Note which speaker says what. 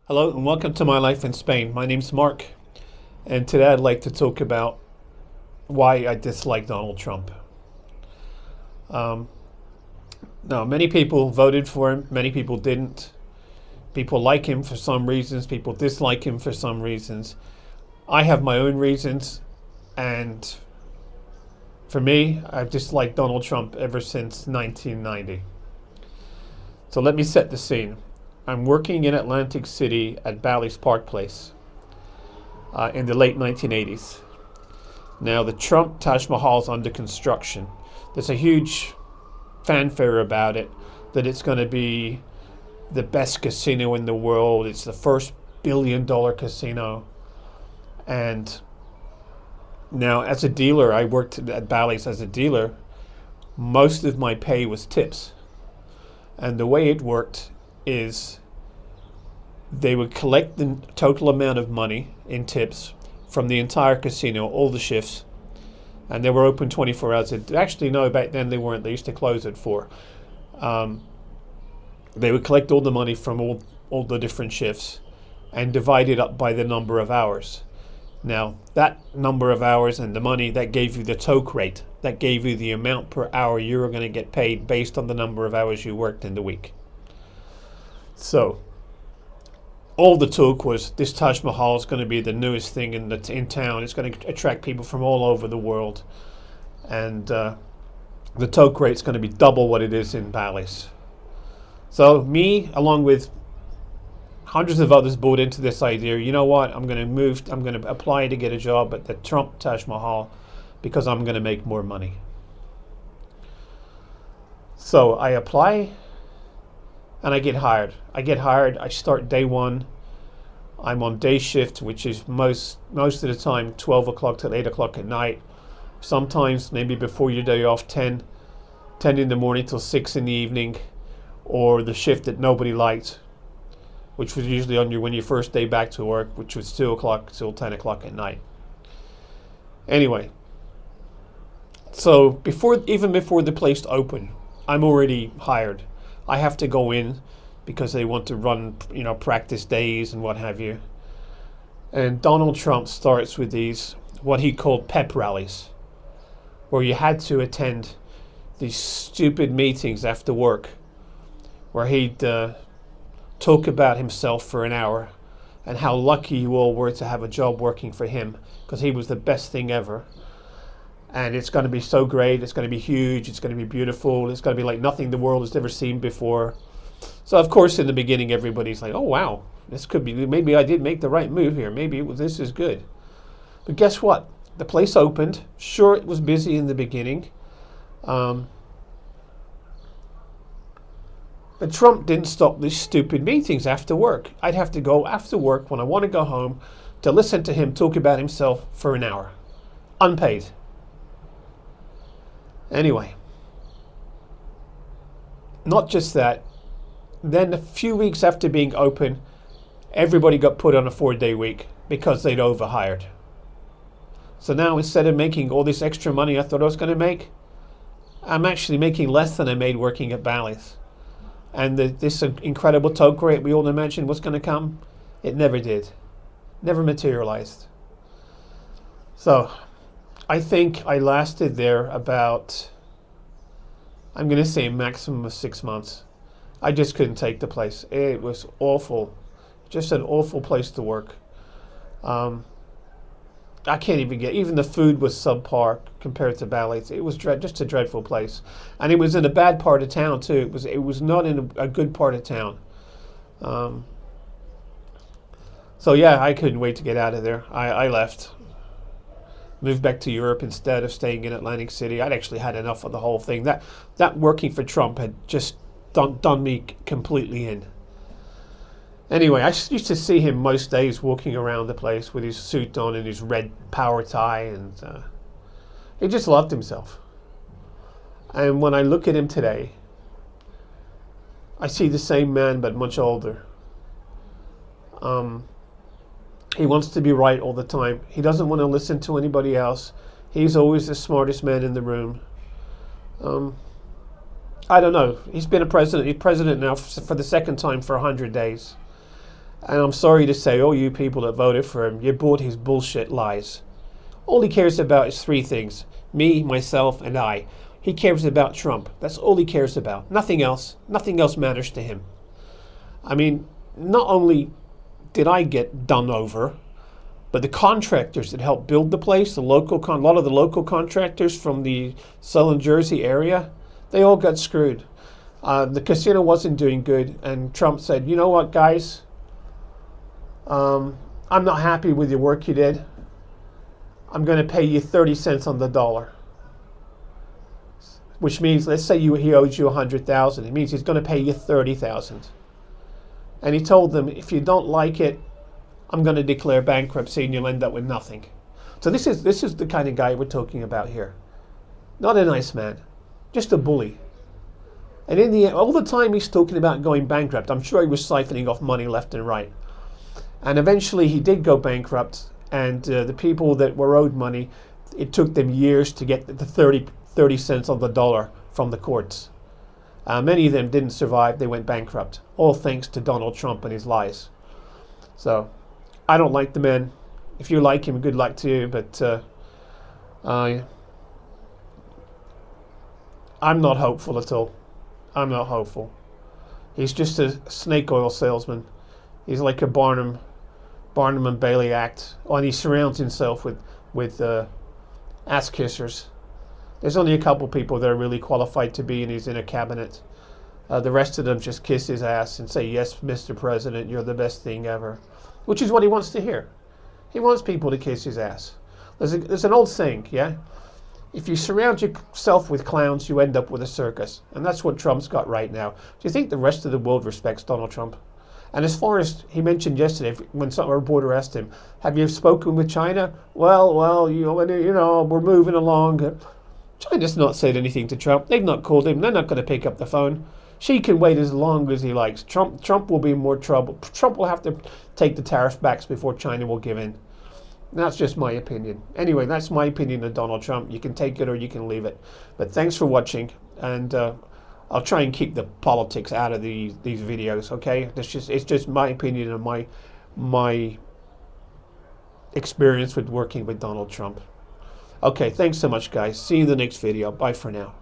Speaker 1: Hello and welcome to My Life in Spain. My name's Mark, and today I'd like to talk about why I dislike Donald Trump. Um, Now, many people voted for him, many people didn't. People like him for some reasons, people dislike him for some reasons. I have my own reasons, and for me, I've disliked Donald Trump ever since 1990. So let me set the scene. I'm working in Atlantic City at Bally's Park Place in the late 1980s. Now, the Trump Taj Mahal is under construction. There's a huge fanfare about it, that it's going to be the best casino in the world. It's the first billion-dollar casino. And now, as a dealer, I worked at Bally's as a dealer. Most of my pay was tips. And the way it worked is they would collect the total amount of money in tips from the entire casino, all the shifts, and they were open 24 hours. Actually, no, back then they weren't. They used to close at 4. They would collect all the money from all the different shifts and divide it up by the number of hours. Now, that number of hours and the money, that gave you the toke rate. That gave you the amount per hour you were going to get paid based on the number of hours you worked in the week. So, all the talk was this Taj Mahal is going to be the newest thing in town. It's going to attract people from all over the world, and the toke rate's going to be double what it is in Bally's. So me, along with hundreds of others, bought into this idea. You know what? I'm going to apply to get a job at the Trump Taj Mahal because I'm going to make more money. So I apply. And I get hired. I start day one. I'm on day shift, which is most of the time 12 o'clock till 8 o'clock at night. Sometimes maybe before your day off, 10 in the morning till 6 in the evening. Or the shift that nobody liked, which was usually on your first day back to work, which was 2 o'clock till 10 o'clock at night. Anyway, so even before the place opened, I'm already hired. I have to go in because they want to run, practice days and what have you. And Donald Trump starts with these, what he called pep rallies, where you had to attend these stupid meetings after work, where he'd talk about himself for an hour and how lucky you all were to have a job working for him because he was the best thing ever. And it's going to be so great, it's going to be huge, it's going to be beautiful, it's going to be like nothing the world has ever seen before. So of course in the beginning everybody's like, oh wow, this could be, maybe I did make the right move here, maybe this is good. But guess what? The place opened. Sure, it was busy in the beginning. But Trump didn't stop these stupid meetings after work. I'd have to go after work when I want to go home to listen to him talk about himself for an hour. Unpaid. Anyway, not just that, then a few weeks after being open, everybody got put on a 4-day week because they'd overhired. So now instead of making all this extra money I thought I was going to make, I'm actually making less than I made working at Bally's. And this incredible toke rate we all imagined was going to come, it never did. Never materialized. So I think I lasted there about, I'm going to say a maximum of 6 months. I just couldn't take the place. It was awful. Just an awful place to work. I can't even the food was subpar compared to Bally's. It was just a dreadful place. And it was in a bad part of town too. It was not in a good part of town. So yeah, I couldn't wait to get out of there. I left. Moved back to Europe instead of staying in Atlantic City. I'd actually had enough of the whole thing. That working for Trump had just done me completely in. Anyway, I used to see him most days walking around the place with his suit on and his red power tie, and he just loved himself. And when I look at him today, I see the same man but much older. He wants to be right all the time. He doesn't want to listen to anybody else. He's always the smartest man in the room. I don't know. He's been a president. He's president now for the second time for 100 days. And I'm sorry to say, all you people that voted for him, you bought his bullshit lies. All he cares about is three things: me, myself, and I. He cares about Trump. That's all he cares about. Nothing else. Nothing else matters to him. I mean, not only did I get done over, but the contractors that helped build the place, a lot of the local contractors from the Southern Jersey area, they all got screwed. The casino wasn't doing good, and Trump said, "You know what, guys? I'm not happy with your work you did. I'm going to pay you 30 cents on the dollar." Which means, let's say he owes you 100,000. It means he's going to pay you 30,000. And he told them, if you don't like it, I'm going to declare bankruptcy and you'll end up with nothing. So this is the kind of guy we're talking about here. Not a nice man, just a bully. And in the end, all the time he's talking about going bankrupt, I'm sure he was siphoning off money left and right. And eventually he did go bankrupt, and the people that were owed money, it took them years to get the 30 cents on the dollar from the courts. Many of them didn't survive. They went bankrupt, all thanks to Donald Trump and his lies. So I don't like the man. If you like him, good luck to you, but I'm not hopeful at all. I'm not hopeful. He's just a snake oil salesman. He's like a Barnum and Bailey act, and he surrounds himself with ass kissers. There's only a couple people that are really qualified to be in his inner cabinet. The rest of them just kiss his ass and say, "Yes, Mr. President, you're the best thing ever," which is what he wants to hear. He wants people to kiss his ass. There's an old saying, yeah? If you surround yourself with clowns, you end up with a circus. And that's what Trump's got right now. Do you think the rest of the world respects Donald Trump? And as far as he mentioned yesterday, when some reporter asked him, "Have you spoken with China?" Well, you know, we're moving along. China's not said anything to Trump. They've not called him. They're not going to pick up the phone. She can wait as long as he likes. Trump will be in more trouble. Trump will have to take the tariff backs before China will give in. That's just my opinion. Anyway, that's my opinion of Donald Trump. You can take it or you can leave it. But thanks for watching, and I'll try and keep the politics out of these videos. Okay, it's just my opinion and my experience with working with Donald Trump. Okay, thanks so much, guys. See you in the next video. Bye for now.